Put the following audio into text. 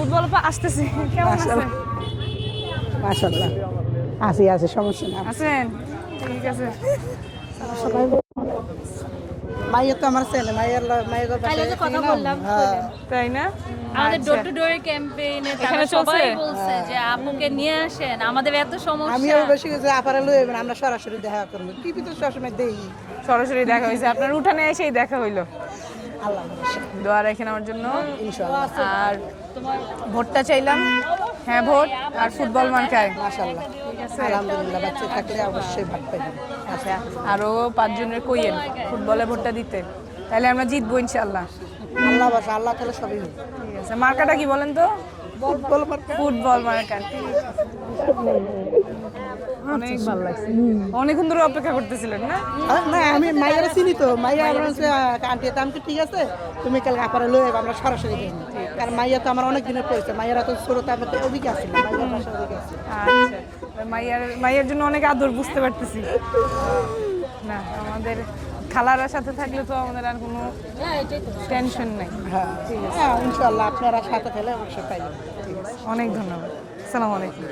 Football আসতেছি, কেমন আছেন? মাশাআল্লাহ আছে সমস্যা না। আছেন? ঠিক আছে। মাইয়া তো আমার ছেলে, মাইয়ের কালকে যে কথা বললাম তাই না? আমাদের আচ্ছা। ডোর টু ডোর ক্যাম্পেইনে এখানে তারা সবাই চলছে? বলছে যে আপুকে নিয়ে আসেন, আমাদের এত সমস্যা। আমিও বেশি কিছু আপারে লই যাবেন, আমরা সরাসরি দেখা করবো। টিভি তো সবসময় দেই। সরাসরি দেখা হয়েছে, আপনার উঠানে এসেই দেখা হইলো। আল্লাহ ভরসা। দোয়া রাখেন আমার জন্য। ইনশাআল্লাহ। আর ভোটটা চাইলাম, হ্যাঁ ভোট আর ফুটবল মার্কায়। মাশাআল্লাহ। আলহামদুলিল্লাহ, বাচ্চা থাকলে অবশ্যই ভাগ পাইবেন। আচ্ছা, আরো 5 জনের কইয়েন ফুটবলে ভোটটা দিতে, তাহলে আমরা জিতবো ইনশাআল্লাহ। আল্লাহ ভরসা, আল্লাহ তাহলে সবই হবে। ঠিক আছে, মার্কাটা কি বলেন তো? ফুটবল মার্কা। ফুটবল মার্কা। অনেক ভালো লাগছে, অনেকক্ষণ ধরে অপেক্ষা করতেছিলেন না? না, আমি মাইয়ারা চিনি তো। মাইয়া আমার আন্টি তো আমাকে ঠিক আছে, তুমি কালকে আপারে লই যাবে, আমরা সরাসরি দেখি। কারণ মাইয়া তো আমার অনেক দিনের পরিচয়। মাইয়ারা তো ছোট, আমি তো ওদিকে আসি না, মাইয়ার বাসা ওদিকে আসি। আচ্ছা, মাইয়ার জন্য অনেক আদর, বুঝতে পারতেছি। না, আমাদের খালারা সাথে থাকলে তো আমাদের আর কোনো টেনশন নাই। হ্যাঁ ঠিক আছে, হ্যাঁ ইনশাআল্লাহ আপনারা সাথে খেলে অবশ্যই পাইবেন। অনেক ধন্যবাদ। আসসালামু আলাইকুম।